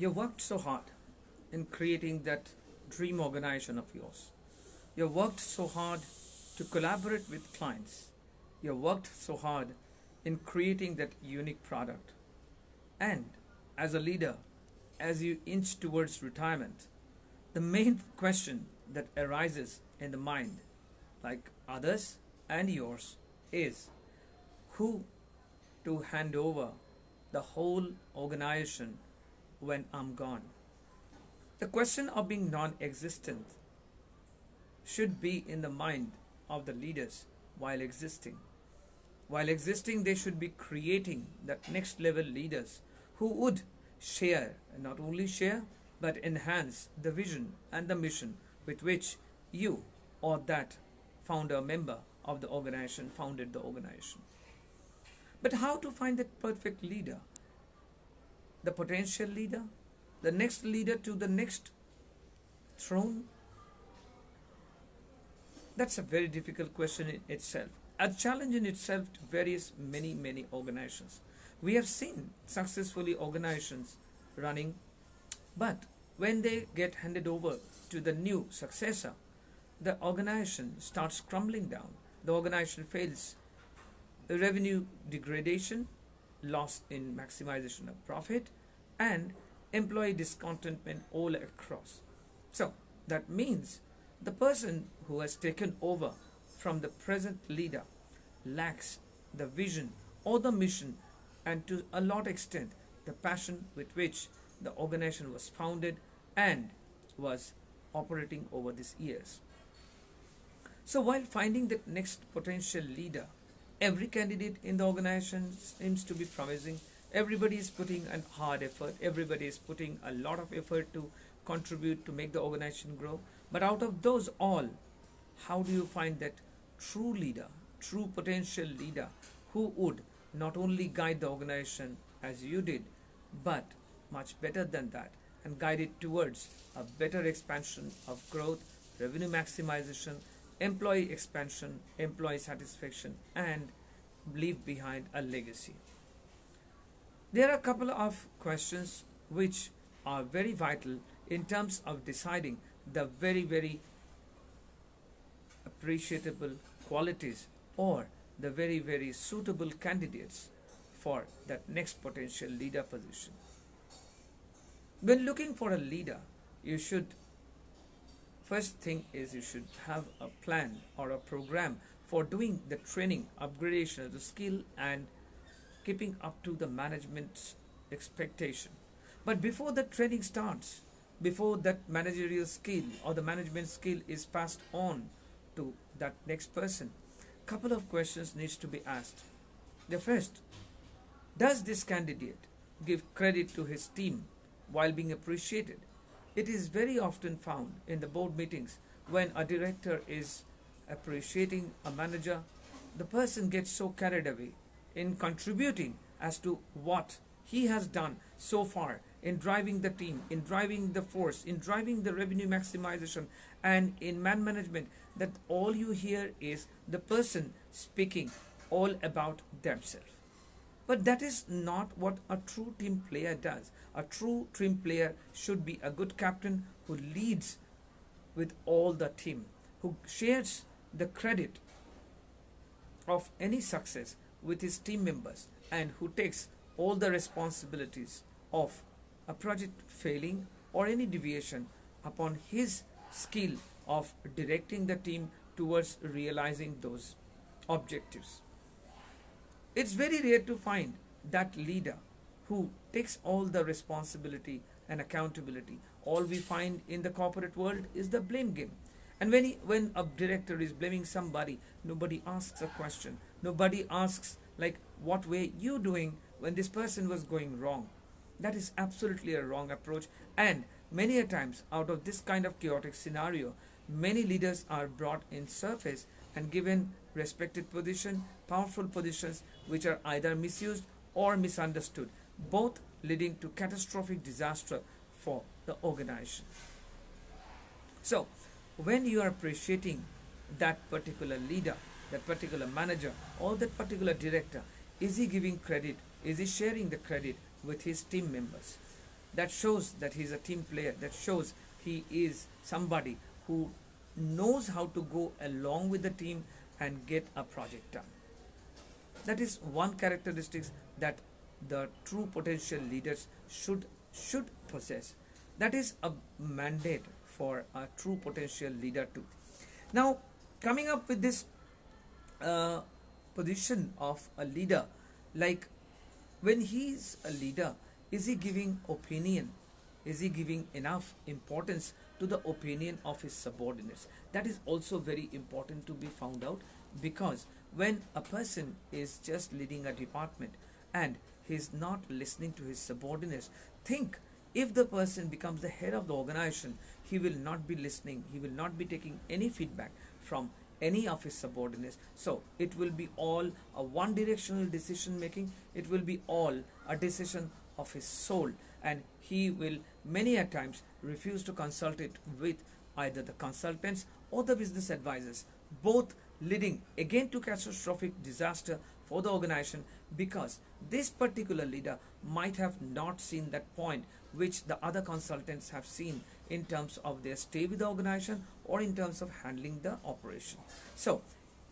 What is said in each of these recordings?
You worked so hard in creating that dream organization of yours. You worked so hard to collaborate with clients. You worked so hard in creating that unique product. And as a leader, as you inch towards retirement, the main question that arises in the mind, like others and yours, is who to hand over the whole organization when I'm gone. The question of being non existent should be in the mind of the leaders while existing. While existing, they should be creating that next level leaders who would share, and not only share, but enhance the vision and the mission with which you or that founder member of the organization founded the organization. But how to find that perfect leader? The potential leader? The next leader to the next throne? That's a very difficult question in itself. A challenge in itself to various many organizations. We have seen successfully organizations running, but when they get handed over to the new successor, the organization starts crumbling down. The organization fails. The revenue degradation, loss in maximization of profit, and employee discontentment all across. So that means the person who has taken over from the present leader lacks the vision or the mission, and to a lot extent the passion with which the organization was founded and was operating over these years. So while finding that next potential leader, every candidate in the organization seems to be promising. Everybody is putting a hard effort. Everybody is putting a lot of effort to contribute to make the organization grow. But out of those all, how do you find that true leader, true potential leader who would not only guide the organization as you did, but much better than that, and guide it towards a better expansion of growth, revenue maximization, employee expansion, employee satisfaction, and leave behind a legacy? There are a couple of questions which are very vital in terms of deciding the very appreciable qualities or the very suitable candidates for that next potential leader position. When looking for a leader, you should first thing is you should have a plan or a program for doing the training, upgradation of the skill, and keeping up to the management's expectation. But before the training starts, before that managerial skill or the management skill is passed on to that next person, couple of questions needs to be asked. The first, does this candidate give credit to his team while being appreciated? It is very often found in the board meetings when a director is appreciating a manager, the person gets so carried away in contributing as to what he has done so far in driving the team, in driving the force, in driving the revenue maximization, and in man management, that all you hear is the person speaking all about themselves. But that is not what a true team player does. A true team player should be a good captain who leads with all the team, who shares the credit of any success with his team members, and who takes all the responsibilities of a project failing or any deviation upon his skill of directing the team towards realizing those objectives. It's very rare to find that leader who takes all the responsibility and accountability. All we find in the corporate world is the blame game. And when a director is blaming somebody, nobody asks a question. Nobody asks, like, what were you doing when this person was going wrong? That is absolutely a wrong approach. And many a times, out of this kind of chaotic scenario, many leaders are brought in surface and given respected position, powerful positions, which are either misused or misunderstood, both leading to catastrophic disaster for the organization. So, when you are appreciating that particular leader, that particular manager, or that particular director, is he giving credit? Is he sharing the credit with his team members? That shows that he's a team player. That shows he is somebody who knows how to go along with the team and get a project done. That is one characteristic that the true potential leaders should possess. That is a mandate for a true potential leader too. Now, coming up with this uh, position of a leader, like when he is a leader, is he giving opinion? Is he giving enough importance to the opinion of his subordinates? That is also very important to be found out, because when a person is just leading a department and he is not listening to his subordinates, think, if the person becomes the head of the organization, he will not be listening, he will not be taking any feedback from any of his subordinates. So it will be all a one directional decision making, it will be all a decision of his soul, and he will many a times refuse to consult it with either the consultants or the business advisors, both leading again to catastrophic disaster for the organization, because this particular leader might have not seen that point which the other consultants have seen in terms of their stay with the organization or in terms of handling the operation. So,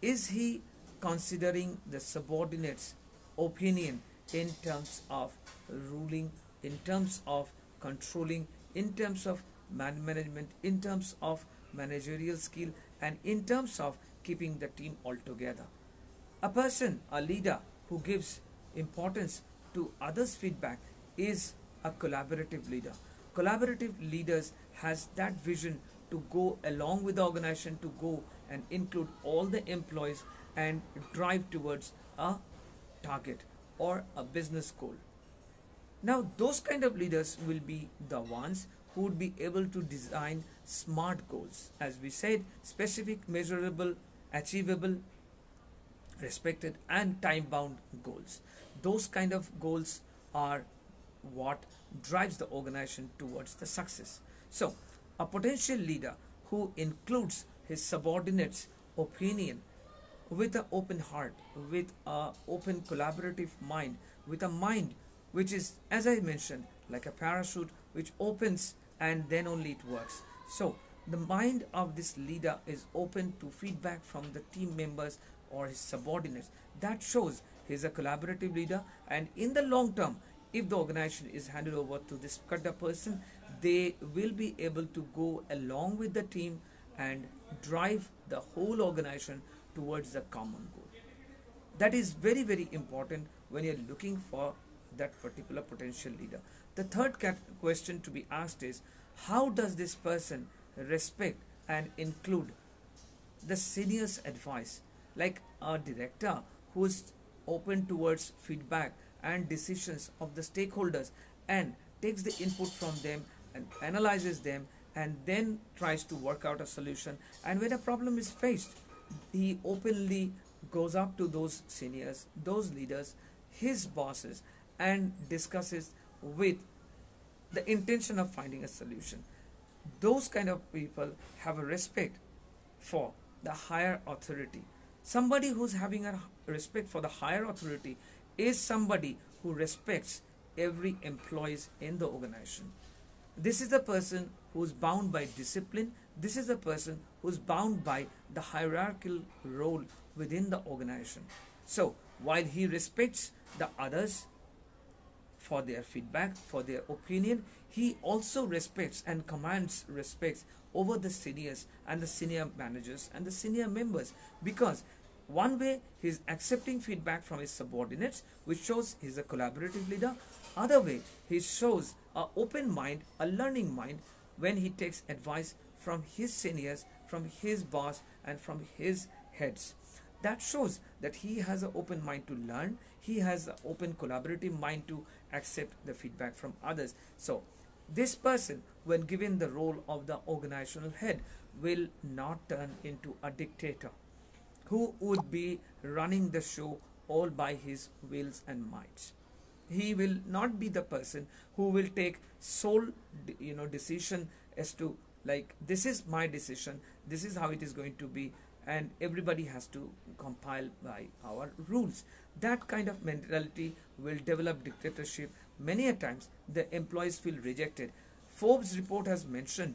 is he considering the subordinates' opinion in terms of ruling, in terms of controlling, in terms of management, in terms of managerial skill, and in terms of keeping the team all together? A person, a leader who gives importance to others' feedback is a collaborative leader. Collaborative leaders has that vision to go along with the organization, to go and include all the employees and drive towards a target or a business goal. Now, those kind of leaders will be the ones who would be able to design smart goals. As we said, specific, measurable, achievable, respected, and time-bound goals. Those kind of goals are what drives the organization towards the success. So, a potential leader who includes his subordinates' opinion with an open heart, with an open collaborative mind, with a mind which is, as I mentioned, like a parachute which opens and then only it works. So, the mind of this leader is open to feedback from the team members or his subordinates. That shows he is a collaborative leader, and in the long term, if the organization is handed over to this particular person, they will be able to go along with the team and drive the whole organization towards the common goal. That is very, very important when you're looking for that particular potential leader. The third question to be asked is, how does this person respect and include the seniors' advice? Like a director who is open towards feedback and decisions of the stakeholders and takes the input from them and analyzes them and then tries to work out a solution. And when a problem is faced, he openly goes up to those seniors, those leaders, his bosses, and discusses with the intention of finding a solution. Those kind of people have a respect for the higher authority. Somebody who's having a respect for the higher authority is somebody who respects every employee in the organization. This is the person who's bound by discipline. This is the person who's bound by the hierarchical role within the organization. So, while he respects the others for their feedback, for their opinion, he also respects and commands respects over the seniors and the senior managers and the senior members, because one way he is accepting feedback from his subordinates, which shows he is a collaborative leader. Other way, he shows an open mind, a learning mind, when he takes advice from his seniors, from his boss, and from his heads. That shows that he has an open mind to learn. He has an open collaborative mind to accept the feedback from others. So, this person, when given the role of the organizational head, will not turn into a dictator who would be running the show all by his wills and mights. He will not be the person who will take sole decision as to, like, this is my decision, this is how it is going to be, and everybody has to compile by our rules. That kind of mentality will develop dictatorship, many a times the employees feel rejected. Forbes report has mentioned,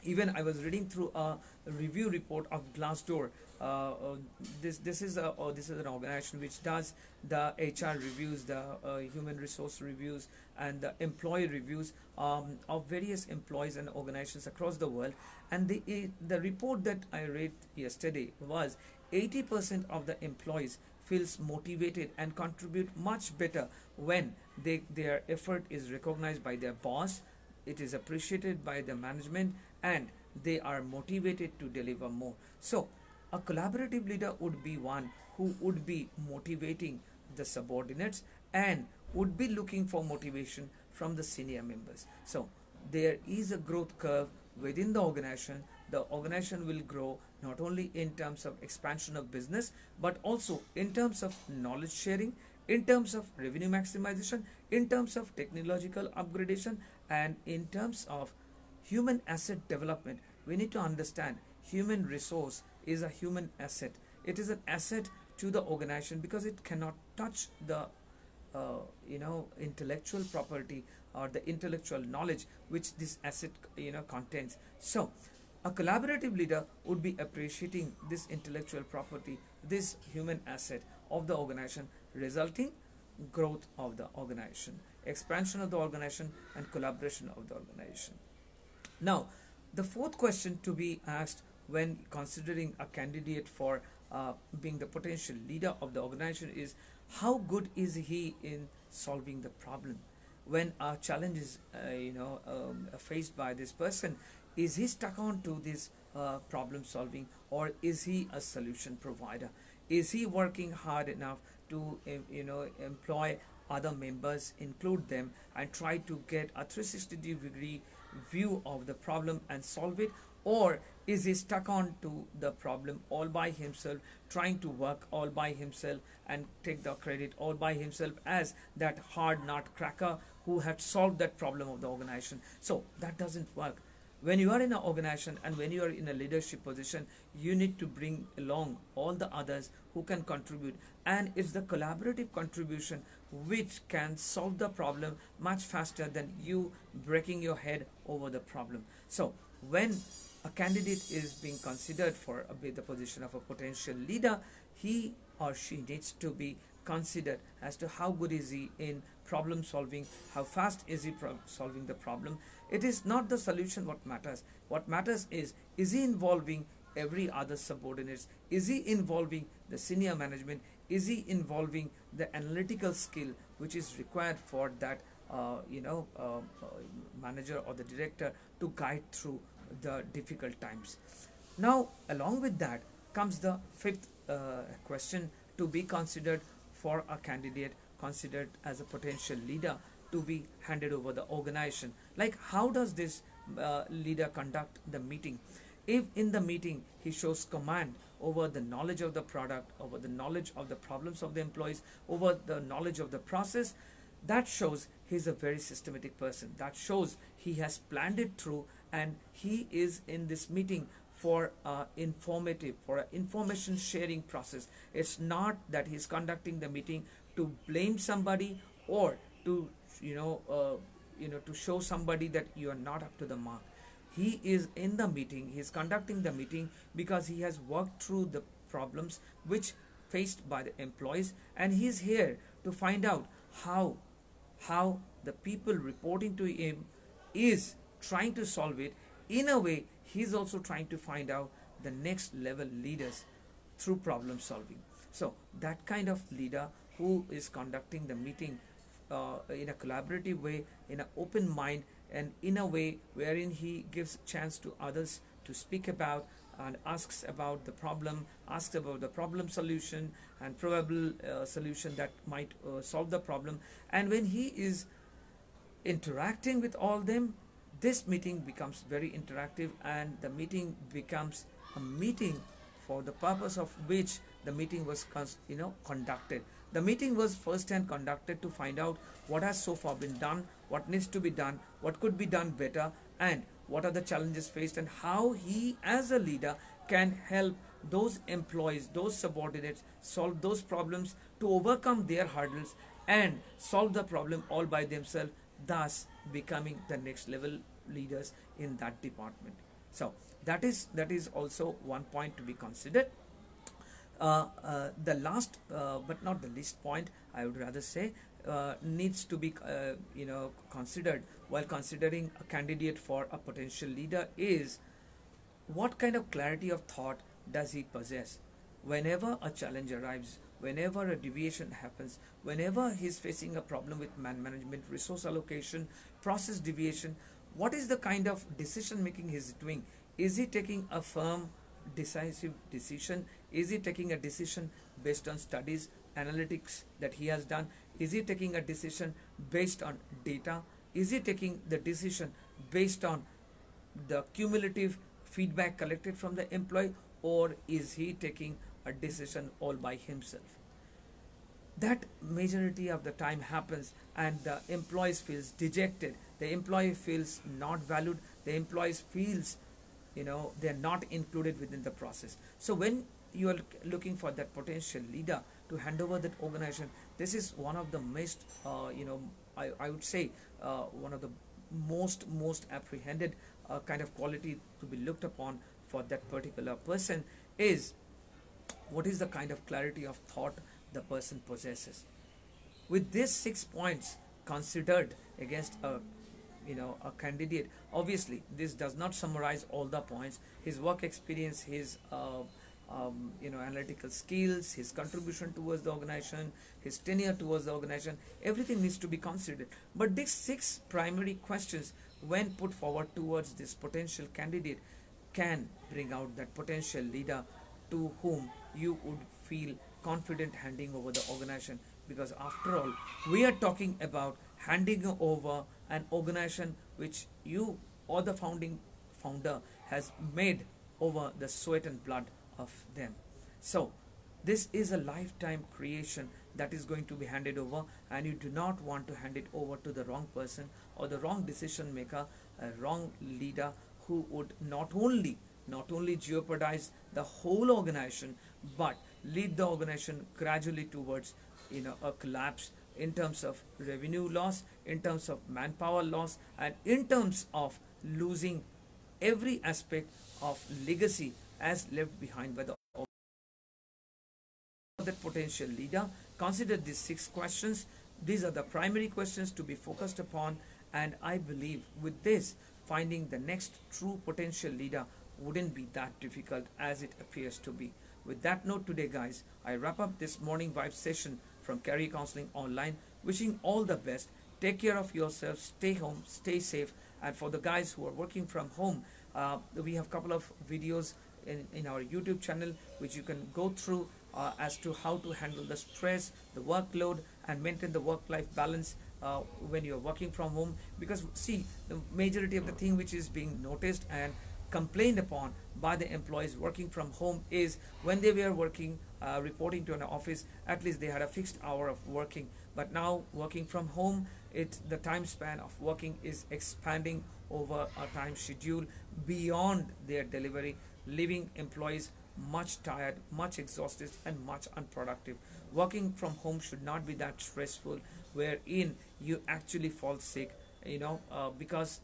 even I was reading through a review report of Glassdoor. This is an organization which does the HR reviews, the human resource reviews, and the employee reviews of various employees and organizations across the world. And the report that I read yesterday was 80% of the employees feels motivated and contribute much better when their effort is recognized by their boss, it is appreciated by the management, and they are motivated to deliver more. So a collaborative leader would be one who would be motivating the subordinates and would be looking for motivation from the senior members. So there is a growth curve within the organization. The organization will grow not only in terms of expansion of business, but also in terms of knowledge sharing, in terms of revenue maximization, in terms of technological upgradation, and in terms of human asset development. We need to understand human resource is a human asset. It is an asset to the organization because it cannot touch the intellectual property or the intellectual knowledge which this asset contains. So a collaborative leader would be appreciating this intellectual property, this human asset of the organization, resulting growth of the organization, expansion of the organization, and collaboration of the organization. Now, the fourth question to be asked when considering a candidate for being the potential leader of the organization is, how good is he in solving the problem? When a challenge is faced by this person, is he stuck on to this problem solving, or is he a solution provider? Is he working hard enough to employ other members, include them, and try to get a 360-degree view of the problem and solve it? Or is he stuck on to the problem all by himself, trying to work all by himself and take the credit all by himself as that hard nut cracker who had solved that problem of the organization? So that doesn't work. When you are in an organization and when you are in a leadership position, you need to bring along all the others who can contribute, and it's the collaborative contribution which can solve the problem much faster than you breaking your head over the problem. So when a candidate is being considered for the position of a potential leader, he or she needs to be considered as to how good is he in problem solving, how fast is he solving the problem. It is not the solution what matters. What matters is he involving every other subordinates? Is he involving the senior management? Is he involving the analytical skill which is required for that manager or the director to guide through the difficult times? Now, along with that comes the fifth question to be considered for a candidate considered as a potential leader to be handed over the organization. Like, how does this leader conduct the meeting? If in the meeting he shows command over the knowledge of the product, over the knowledge of the problems of the employees, over the knowledge of the process, that shows he's a very systematic person. That shows he has planned it through, and he is in this meeting for for an information sharing process. It's not that he's conducting the meeting to blame somebody or to to show somebody that you are not up to the mark. He is in the meeting, he is conducting the meeting because he has worked through the problems which faced by the employees, and he is here to find out how the people reporting to him is trying to solve it. In a way, he is also trying to find out the next level leaders through problem solving. So that kind of leader who is conducting the meeting in a collaborative way, in an open mind, and in a way wherein he gives chance to others to speak about and asks about the problem, asks about the problem solution and probable solution that might solve the problem. And when he is interacting with all them, this meeting becomes very interactive, and the meeting becomes a meeting for the purpose of which the meeting was conducted. The meeting was first hand conducted to find out what has so far been done, what needs to be done, what could be done better, and what are the challenges faced, and how he as a leader can help those employees, those subordinates solve those problems to overcome their hurdles and solve the problem all by themselves, thus becoming the next level leaders in that department. So that is also one point to be considered. The last, but not the least point, I would rather say, needs to be considered while considering a candidate for a potential leader is what kind of clarity of thought does he possess? Whenever a challenge arrives, whenever a deviation happens, whenever he's facing a problem with man management, resource allocation, process deviation, what is the kind of decision making he's doing? Is he taking a firm, decisive decision? Is he taking a decision based on studies, analytics that he has done? Is he taking a decision based on data? Is he taking the decision based on the cumulative feedback collected from the employee, or is he taking a decision all by himself? That majority of the time happens, and the employees feels dejected, the employee feels not valued, the employees feels they're not included within the process. So when you are looking for that potential leader to hand over that organization, this is one of the most I would say one of the most apprehended kind of quality to be looked upon for that particular person is what is the kind of clarity of thought the person possesses. With these 6 points considered against a candidate, obviously this does not summarize all the points. His work experience, his analytical skills, his contribution towards the organization, his tenure towards the organization, everything needs to be considered. But these 6 primary questions, when put forward towards this potential candidate, can bring out that potential leader to whom you would feel confident handing over the organization. Because after all, we are talking about handing over an organization which you or the founder has made over the sweat and blood of them. So this is a lifetime creation that is going to be handed over, and you do not want to hand it over to the wrong person or the wrong decision maker, a wrong leader who would not only jeopardize the whole organization, but lead the organization gradually towards a collapse in terms of revenue loss, in terms of manpower loss, and in terms of losing every aspect of legacy as left behind by the that potential leader. Consider these 6 questions. These are the primary questions to be focused upon, and I believe with this, finding the next true potential leader wouldn't be that difficult as it appears to be. With that note today, guys, I wrap up this morning vibe session from Career Counseling Online. Wishing all the best. Take care of yourself. Stay home. Stay safe. And for the guys who are working from home, we have a couple of videos in our YouTube channel which you can go through as to how to handle the stress, the workload, and maintain the work-life balance when you're working from home. Because see, the majority of the thing which is being noticed and complained upon by the employees working from home is when they were working, reporting to an office, at least they had a fixed hour of working. But now working from home, the time span of working is expanding over a time schedule beyond their delivery, leaving employees much tired, much exhausted, and much unproductive. Working from home should not be that stressful wherein you actually fall sick, because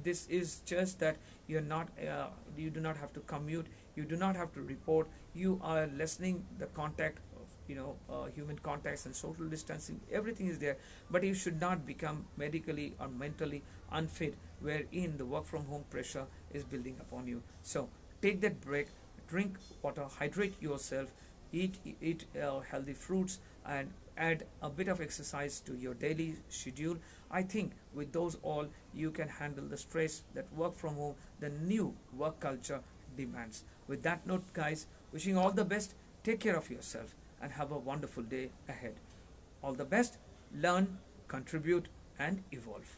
this is just that you do not have to commute, you do not have to report, you are lessening the contact of human contacts and social distancing, everything is there, but you should not become medically or mentally unfit wherein the work from home pressure is building upon you. So take that break, drink water, hydrate yourself, eat healthy fruits, and add a bit of exercise to your daily schedule. I think with those all, you can handle the stress that work from home, the new work culture demands. With that note, guys, wishing all the best. Take care of yourself and have a wonderful day ahead. All the best. Learn, contribute, and evolve.